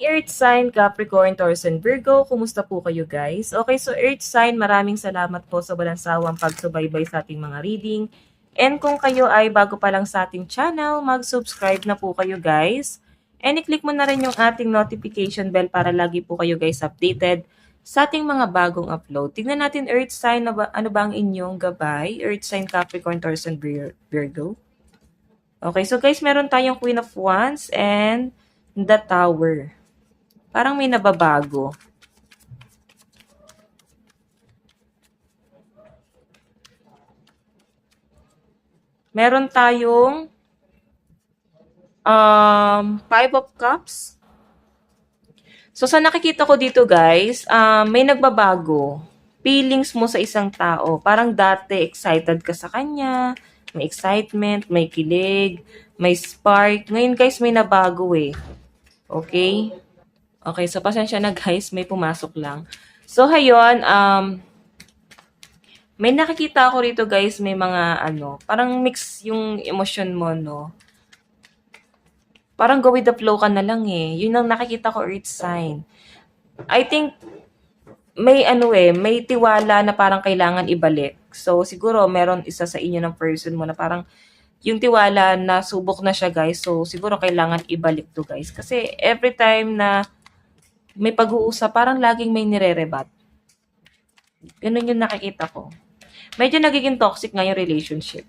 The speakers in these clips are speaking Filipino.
Earth sign, Capricorn, Taurus, and Virgo. Kumusta po kayo guys? Okay, so Earth sign, maraming salamat po sa walang sawang pagsubaybay sa ating mga reading. And kung kayo ay bago pa lang sa ating channel, mag-subscribe na po kayo guys. And i-click mo na rin yung ating notification bell para lagi po kayo guys updated sa ating mga bagong upload. Tignan natin Earth sign, ano ba ang inyong gabay? Earth sign, Capricorn, Taurus, and Virgo. Okay, so guys, meron tayong Queen of Wands and the Tower. Parang may nababago. Meron tayong Five of Cups. So, sa nakikita ko dito guys, may nagbabago. Feelings mo sa isang tao. Parang dati excited ka sa kanya, may excitement, may kilig, may spark. Ngayon guys, may nabago eh. Okay? Okay, so pasensya na guys, may pumasok lang. So, hayon, may nakikita ako rito guys, may mga parang mix yung emotion mo, no? Parang go with the flow ka na lang eh. Yun ang nakikita ko, Earth sign. I think, may may tiwala na parang kailangan ibalik. So, siguro, meron isa sa inyo ng person mo na parang yung tiwala na subok na siya guys. So, siguro kailangan ibalik to guys. Kasi every time na may pag-uusap, parang laging may nire-rebat. Ganun yung nakikita ko. Medyo nagiging toxic nga yung relationship.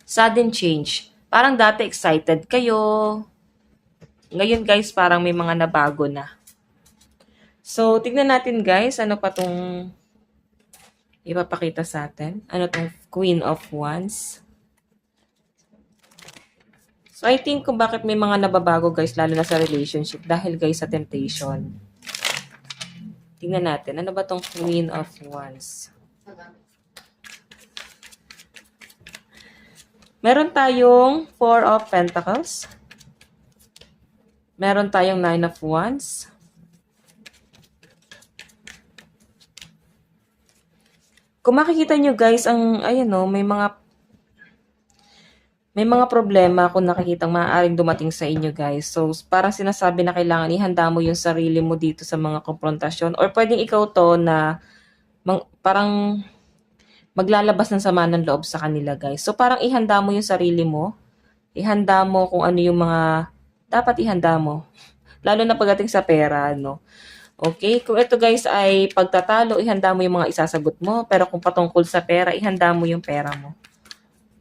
Sudden change. Parang dati excited kayo. Ngayon guys, parang may mga nabago na. So, tignan natin guys, ano pa tong ipapakita sa atin. Ano tong Queen of Wands. So, I think kung bakit may mga nababago guys, lalo na sa relationship, dahil guys sa temptation. Tignan natin, ano ba tong Queen of Wands? Meron tayong Four of Pentacles. Meron tayong Nine of Wands. Kung makikita nyo guys, ang may mga problema kung nakikitang maaaring dumating sa inyo guys. So, parang sinasabi na kailangan ihanda mo yung sarili mo dito sa mga konfrontasyon. Or pwedeng ikaw to na parang maglalabas ng sama ng loob sa kanila guys. So, parang ihanda mo yung sarili mo. Ihanda mo kung ano yung mga dapat ihanda mo. Lalo na pagdating sa pera, no? Okay? Kung ito guys ay pagtatalo, ihanda mo yung mga isasagot mo. Pero kung patungkol sa pera, ihanda mo yung pera mo.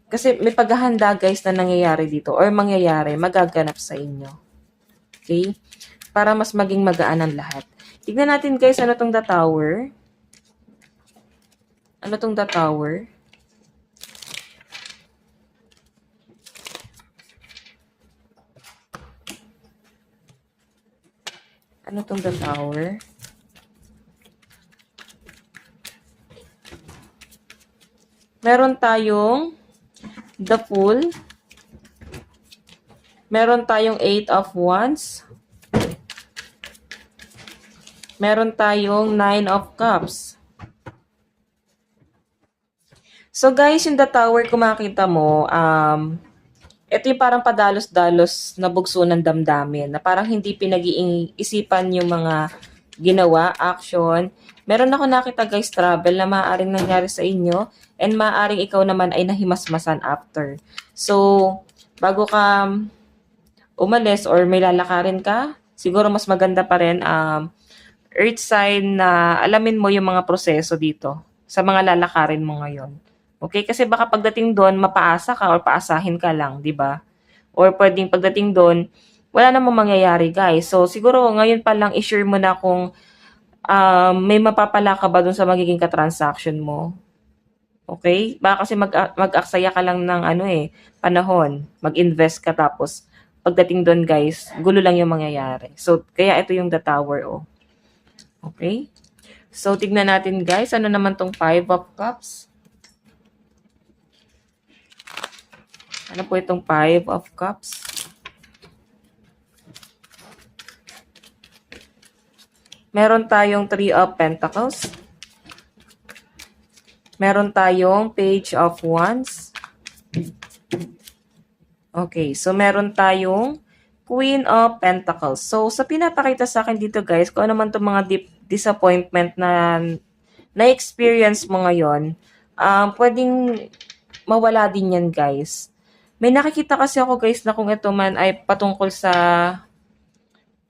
Kasi may paghahanda guys na nangyayari dito or mangyayari, magaganap sa inyo. Okay? Para mas maging magaan ang lahat. Tignan natin guys, ano tong The Tower? Ano tong The Tower? Ano tong The Tower? Meron tayong The Fool. Meron tayong Eight of Wands. Meron tayong Nine of Cups. So guys, yung The Tower, kung makita mo, ito yung parang padalos-dalos na bugso ng damdamin, na parang hindi pinag-iisipan yung mga ginawa, action. Meron ako nakita guys, travel na maaaring nangyari sa inyo, and maaaring ikaw naman ay nahimasmasan after. So, bago ka umalis or may lalakarin ka, siguro mas maganda pa rin Earth sign na alamin mo yung mga proseso dito sa mga lalakarin mo ngayon. Okay? Kasi baka pagdating doon, mapaasa ka or paasahin ka lang, di ba? Or pwedeng pagdating doon, wala namang mangyayari, guys. So, siguro ngayon pa lang, i-share mo na kung may mapapala ka ba doon sa magiging katransaction mo. Okay? Baka kasi mag-aksaya ka lang ng panahon. Mag-invest ka tapos pagdating doon, guys, gulo lang yung mangyayari. So, kaya ito yung The Tower, oh. Okay? So, tignan natin, guys. Ano naman tong Five of Cups? Ano po itong Five of Cups? Meron tayong Three of Pentacles. Meron tayong Page of Wands. Okay, so meron tayong Queen of Pentacles. So, sa pinapakita sa akin dito guys, kung ano man itong mga disappointment na na-experience mo ngayon, pwedeng mawala din yan guys. May nakikita kasi ako guys na kung ito man ay patungkol sa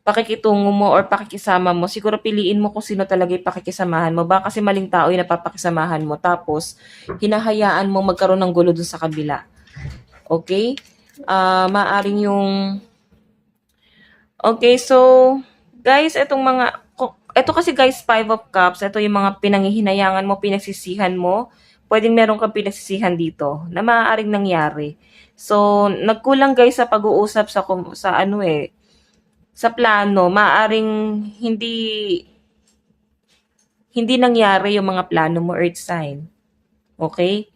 pakikitungo mo or pakikisama mo, siguro piliin mo kung sino talaga yung pakikisamahan mo. Baka kasi maling tao yung napapakisamahan mo, tapos hinahayaan mo magkaroon ng gulo dun sa kabila. Okay? Maaring yung... Okay, so, guys, ito kasi guys, 5 of Cups, ito yung mga pinanghihinayangan mo, pinagsisihan mo. Pwedeng meron kang pinagsisihan dito na maaaring nangyari. So, nagkulang guys sa pag-uusap sa ano sa plano, maaring hindi nangyari yung mga plano mo, Earth sign. Okay?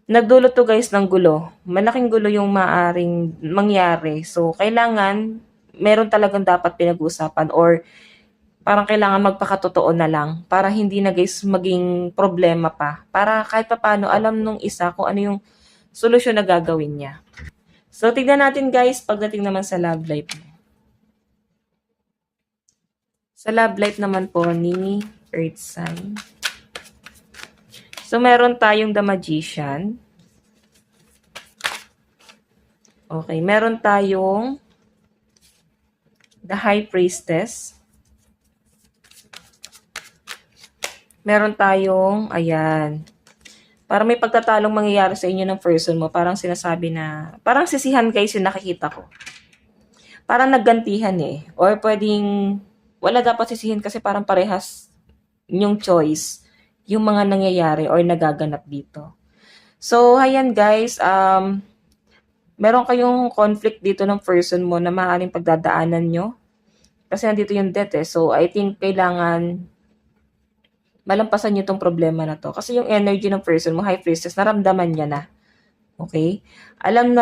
Nagdulot to guys ng gulo. Malaking gulo yung maaring mangyari. So, kailangan, meron talagang dapat pinag-uusapan or parang kailangan magpakatotoo na lang para hindi na guys maging problema pa. Para kahit paano alam nung isa kung ano yung solusyon na gagawin niya. So, tignan natin guys pagdating naman sa love life mo. Sa love life naman po ni Earth sign. So, meron tayong The Magician. Okay, meron tayong The High Priestess. Meron tayong, ayan, parang may pagtatalong mangyayari sa inyo ng person mo. Parang sinasabi na, parang sisihan guys yung nakikita ko. Parang naggantihan Or pwedeng, wala dapat sisihin kasi parang parehas yung choice, yung mga nangyayari or nagaganap dito. So, ayan guys, meron kayong conflict dito ng person mo na maaaring pagdadaanan nyo. Kasi nandito yung death So, I think kailangan malampasan nyo itong problema na to. Kasi yung energy ng person mo, High Priestess, naramdaman niya na. Okay? Alam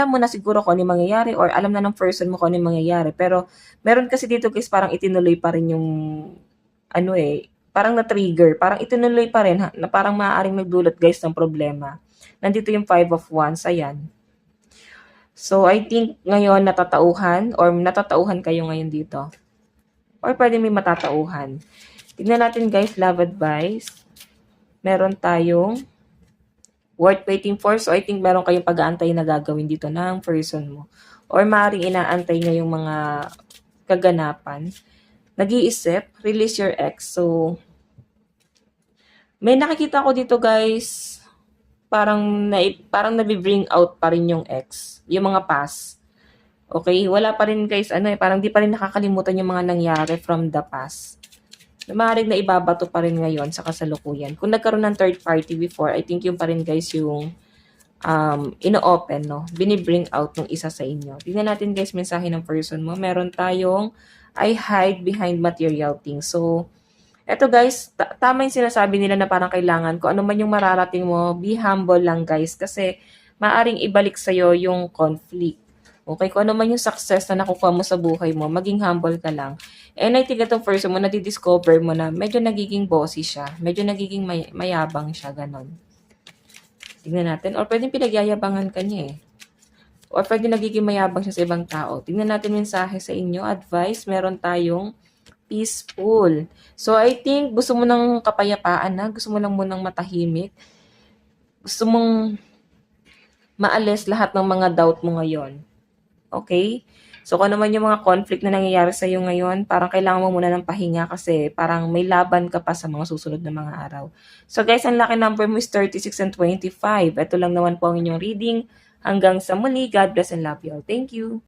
mo na siguro kung ano yung mangyayari or alam na ng person mo kung ano yung mangyayari. Pero, meron kasi dito guys, parang itinuloy pa rin yung, parang na-trigger. Parang itinuloy pa rin, na parang maaaring nagdulot guys ng problema. Nandito yung 5 of Wands, ayan. So, I think ngayon natatauhan kayo ngayon dito. Or pwede may matatauhan. Tignan natin guys, love advice. Meron tayong worth waiting for. So, I think meron kayong pag-aantay na gagawin dito ng person mo. Or maaaring inaantay niya yung mga kaganapan. Nag-iisip, release your ex. So, may nakikita ko dito guys, parang nabi-bring out pa rin yung ex. Yung mga past. Okay? Wala pa rin guys, parang di pa rin nakakalimutan yung mga nangyari from the past. Maaaring na ibabato pa rin ngayon sa kasalukuyan. Kung nagkaroon ng third party before, I think yung pa rin guys yung ino-open, no? Binibring out ng isa sa inyo. Tingnan natin guys, mensahe ng person mo. Meron tayong I hide behind material things. So, eto guys, tama yung sinasabi nila na parang kailangan kung ano man yung mararating mo, be humble lang guys. Kasi maaaring ibalik sa'yo yung conflict. Okay, kung ano man yung success na nakukuha mo sa buhay mo, maging humble ka lang. And I think itong person mo, nadidiscover mo na medyo nagiging bossy siya. Medyo nagiging mayabang siya, ganon. Tingnan natin. Or pwedeng pinagyayabangan ka niya Or pwedeng nagiging mayabang siya sa ibang tao. Tingnan natin mensahe sa inyo. Advice, meron tayong peaceful. So, I think gusto mo ng kapayapaan na. Gusto mo lang munang matahimik. Gusto mong maalis lahat ng mga doubt mo ngayon. Okay? So, kung naman yung mga conflict na nangyayari sa iyo ngayon, parang kailangan mo muna ng pahinga kasi parang may laban ka pa sa mga susunod na mga araw. So, guys, ang lucky number mo is 36 and 25. Ito lang naman po ang inyong reading. Hanggang sa muli, God bless and love you all. Thank you.